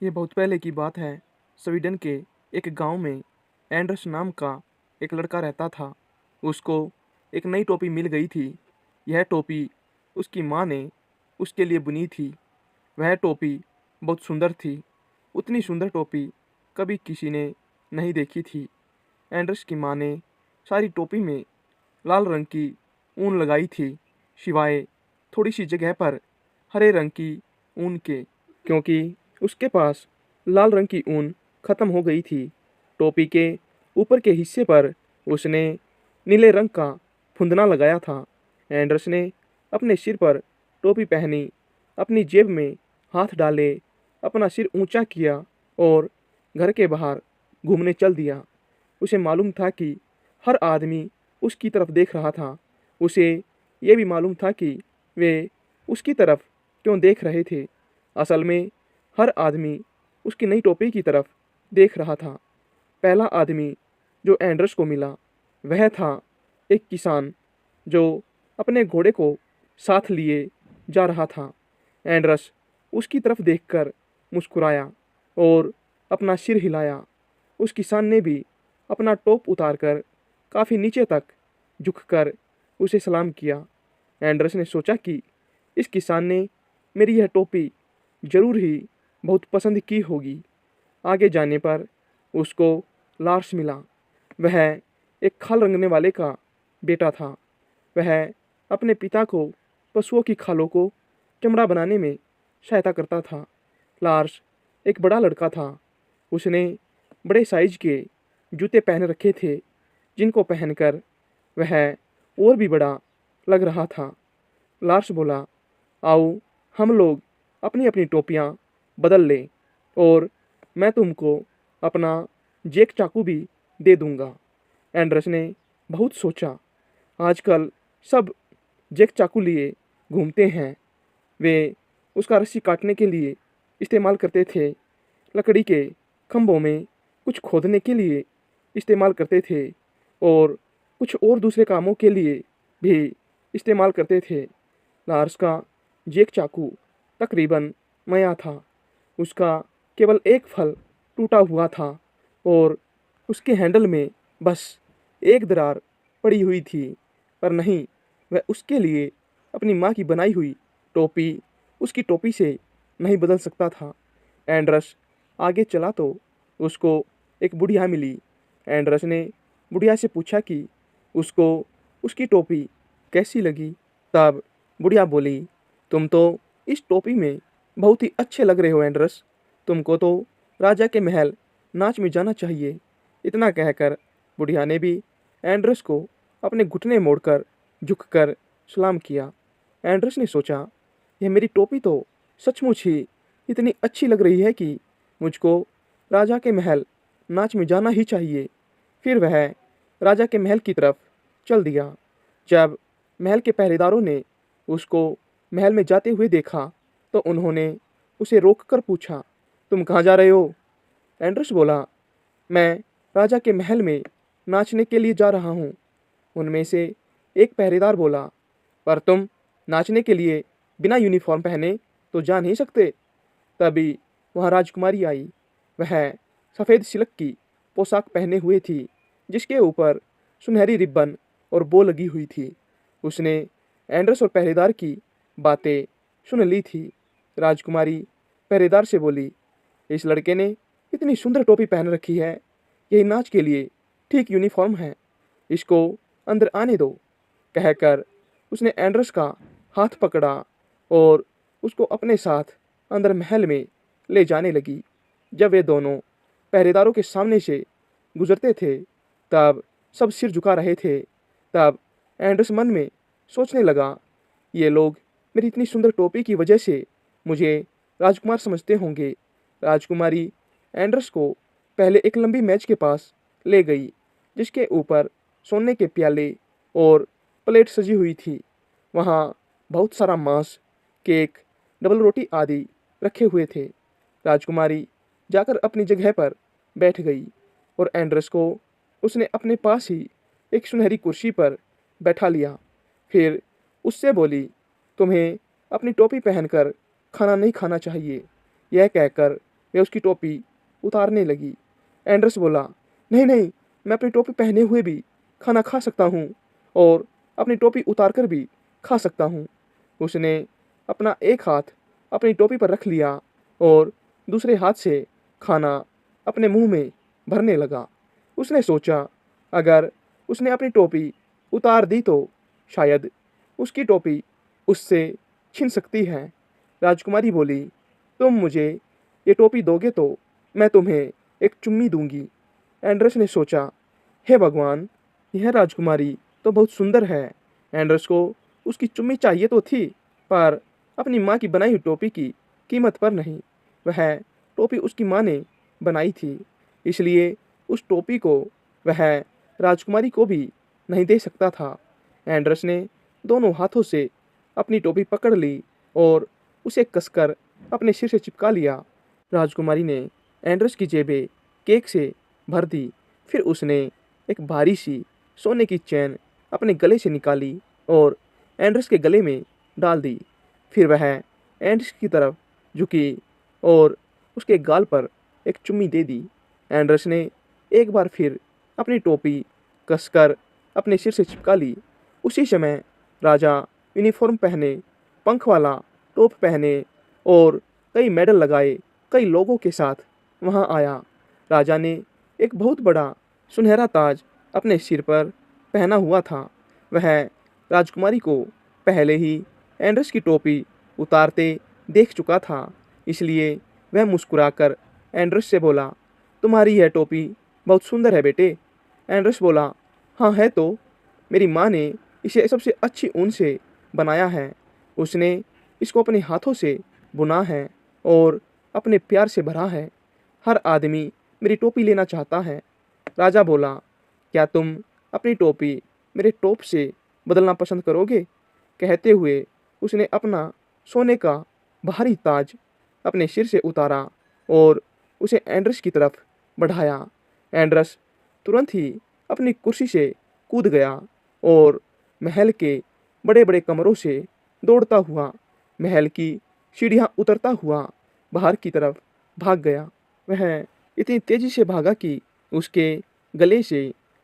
ये बहुत पहले की बात है। स्वीडन के एक गांव में एंडर्स नाम का एक लड़का रहता था। उसको एक नई टोपी मिल गई थी। यह टोपी उसकी माँ ने उसके लिए बुनी थी। वह टोपी बहुत सुंदर थी। उतनी सुंदर टोपी कभी किसी ने नहीं देखी थी। एंडर्स की माँ ने सारी टोपी में लाल रंग की ऊन लगाई थी, सिवाय थोड़ी सी जगह पर हरे रंग की ऊन के, क्योंकि उसके पास लाल रंग की ऊन खत्म हो गई थी। टोपी के ऊपर के हिस्से पर उसने नीले रंग का फुंदना लगाया था। एंडर्स ने अपने सिर पर टोपी पहनी, अपनी जेब में हाथ डाले, अपना सिर ऊंचा किया और घर के बाहर घूमने चल दिया। उसे मालूम था कि हर आदमी उसकी तरफ देख रहा था। उसे ये भी मालूम था कि वे उसकी तरफ क्यों देख रहे थे। असल में हर आदमी उसकी नई टोपी की तरफ देख रहा था। पहला आदमी जो एंडर्स को मिला वह था एक किसान जो अपने घोड़े को साथ लिए जा रहा था। एंडरस उसकी तरफ देखकर मुस्कुराया और अपना सिर हिलाया। उस किसान ने भी अपना टोप उतारकर काफ़ी नीचे तक झुककर उसे सलाम किया। एंडरस ने सोचा कि इस किसान ने मेरी यह टोपी जरूर ही बहुत पसंद की होगी। आगे जाने पर उसको लार्स मिला। वह एक खाल रंगने वाले का बेटा था। वह अपने पिता को पशुओं की खालों को चमड़ा बनाने में सहायता करता था। लार्स एक बड़ा लड़का था। उसने बड़े साइज के जूते पहन रखे थे, जिनको पहनकर वह और भी बड़ा लग रहा था। लार्स बोला, आओ हम लोग अपनी अपनी टोपियाँ बदल लें और मैं तुमको अपना जेक चाकू भी दे दूंगा। एंडरस ने बहुत सोचा। आजकल सब जेक चाकू लिए घूमते हैं। वे उसका रस्सी काटने के लिए इस्तेमाल करते थे, लकड़ी के खंभों में कुछ खोदने के लिए इस्तेमाल करते थे और कुछ और दूसरे कामों के लिए भी इस्तेमाल करते थे। लार्स का जेक चाकू तकरीबन नया था। उसका केवल एक फल टूटा हुआ था और उसके हैंडल में बस एक दरार पड़ी हुई थी। पर नहीं, वह उसके लिए अपनी माँ की बनाई हुई टोपी उसकी टोपी से नहीं बदल सकता था। एंडरस आगे चला तो उसको एक बुढ़िया मिली। एंडरस ने बुढ़िया से पूछा कि उसको उसकी टोपी कैसी लगी। तब बुढ़िया बोली, तुम तो इस टोपी में बहुत ही अच्छे लग रहे हो एंडरस। तुमको तो राजा के महल नाच में जाना चाहिए। इतना कहकर बुढ़िया ने भी एंडरस को अपने घुटने मोड़कर झुककर सलाम किया। एंडरस ने सोचा, यह मेरी टोपी तो सचमुच ही इतनी अच्छी लग रही है कि मुझको राजा के महल नाच में जाना ही चाहिए। फिर वह राजा के महल की तरफ चल दिया। जब महल के पहरेदारों ने उसको महल में जाते हुए देखा तो उन्होंने उसे रोककर पूछा, तुम कहाँ जा रहे हो? एंडरस बोला, मैं राजा के महल में नाचने के लिए जा रहा हूँ। उनमें से एक पहरेदार बोला, पर तुम नाचने के लिए बिना यूनिफॉर्म पहने तो जा नहीं सकते। तभी वहाँ राजकुमारी आई। वह सफ़ेद सिल्क की पोशाक पहने हुए थी, जिसके ऊपर सुनहरी रिबन और बो लगी हुई थी। उसने एंडरस और पहरेदार की बातें सुन ली थी। राजकुमारी पहरेदार से बोली, इस लड़के ने इतनी सुंदर टोपी पहन रखी है, यही नाच के लिए ठीक यूनिफॉर्म है। इसको अंदर आने दो। कहकर उसने एंडरस का हाथ पकड़ा और उसको अपने साथ अंदर महल में ले जाने लगी। जब वे दोनों पहरेदारों के सामने से गुजरते थे तब सब सिर झुका रहे थे। तब एंडरस मन में सोचने लगा, ये लोग मेरी इतनी सुंदर टोपी की वजह से मुझे राजकुमार समझते होंगे। राजकुमारी एंडरस को पहले एक लंबी मेज के पास ले गई, जिसके ऊपर सोने के प्याले और प्लेट सजी हुई थी। वहाँ बहुत सारा मांस, केक, डबल रोटी आदि रखे हुए थे। राजकुमारी जाकर अपनी जगह पर बैठ गई और एंडरस को उसने अपने पास ही एक सुनहरी कुर्सी पर बैठा लिया। फिर उससे बोली, तुम्हें अपनी टोपी पहनकर खाना नहीं खाना चाहिए। यह कहकर वह उसकी टोपी उतारने लगी। एंड्रस बोला, नहीं नहीं, मैं अपनी टोपी पहने हुए भी खाना खा सकता हूँ और अपनी टोपी उतार कर भी खा सकता हूँ। उसने अपना एक हाथ अपनी टोपी पर रख लिया और दूसरे हाथ से खाना अपने मुंह में भरने लगा। उसने सोचा, अगर उसने अपनी टोपी उतार दी तो शायद उसकी टोपी उससे छिन सकती है। राजकुमारी बोली, तुम मुझे ये टोपी दोगे तो मैं तुम्हें एक चुम्मी दूंगी। एंड्रस ने सोचा, हे भगवान, यह राजकुमारी तो बहुत सुंदर है। एंड्रस को उसकी चुम्मी चाहिए तो थी, पर अपनी माँ की बनाई हुई टोपी की कीमत पर नहीं। वह टोपी उसकी माँ ने बनाई थी, इसलिए उस टोपी को वह राजकुमारी को भी नहीं दे सकता था। एंड्रस ने दोनों हाथों से अपनी टोपी पकड़ ली और उसे कसकर अपने सिर से चिपका लिया। राजकुमारी ने एंड्रस की जेबें केक से भर दी। फिर उसने एक भारी सी सोने की चैन अपने गले से निकाली और एंड्रस के गले में डाल दी। फिर वह एंड्रस की तरफ झुकी और उसके गाल पर एक चुम्मी दे दी। एंड्रस ने एक बार फिर अपनी टोपी कसकर अपने सिर से चिपका ली। उसी समय राजा यूनिफॉर्म पहने, पंख वाला टोप पहने और कई मेडल लगाए कई लोगों के साथ वहां आया। राजा ने एक बहुत बड़ा सुनहरा ताज अपने सिर पर पहना हुआ था। वह राजकुमारी को पहले ही एंड्रस की टोपी उतारते देख चुका था, इसलिए वह मुस्कुराकर एंड्रस से बोला, तुम्हारी यह टोपी बहुत सुंदर है बेटे। एंड्रस बोला, हाँ है तो, मेरी माँ ने इसे सबसे अच्छी ऊन से बनाया है। उसने इसको अपने हाथों से बुना है और अपने प्यार से भरा है। हर आदमी मेरी टोपी लेना चाहता है। राजा बोला, क्या तुम अपनी टोपी मेरे टोप से बदलना पसंद करोगे? कहते हुए उसने अपना सोने का भारी ताज अपने सिर से उतारा और उसे एंड्रस की तरफ बढ़ाया। एंड्रस तुरंत ही अपनी कुर्सी से कूद गया और महल के बड़े बड़े कमरों से दौड़ता हुआ महल की सीढ़ियाँ उतरता हुआ बाहर की तरफ भाग गया। वह इतनी तेजी से भागा कि उसके गले से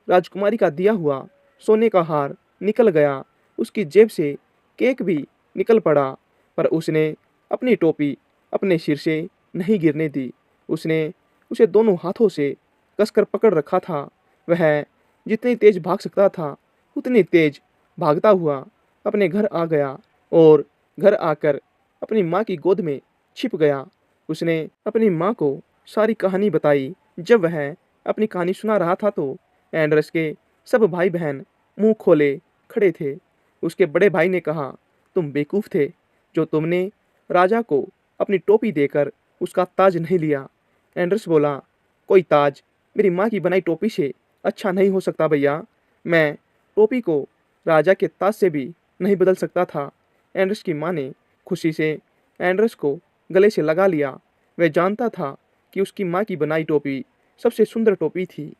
राजकुमारी का दिया हुआ सोने का हार निकल गया। उसकी जेब से केक भी निकल पड़ा, पर उसने अपनी टोपी अपने सिर से नहीं गिरने दी। उसने उसे दोनों हाथों से कसकर पकड़ रखा था। वह जितनी तेज भाग सकता था उतनी तेज भागता हुआ अपने घर आ गया और घर आकर अपनी माँ की गोद में छिप गया। उसने अपनी माँ को सारी कहानी बताई। जब वह अपनी कहानी सुना रहा था तो एंड्रस के सब भाई बहन मुंह खोले खड़े थे। उसके बड़े भाई ने कहा, तुम बेवकूफ़ थे जो तुमने राजा को अपनी टोपी देकर उसका ताज नहीं लिया। एंड्रस बोला, कोई ताज मेरी माँ की बनाई टोपी से अच्छा नहीं हो सकता भैया। मैं टोपी को राजा के ताज से भी नहीं बदल सकता था। एंड्रस की माँ ने खुशी से एंड्रस को गले से लगा लिया। वह जानता था कि उसकी माँ की बनाई टोपी सबसे सुंदर टोपी थी।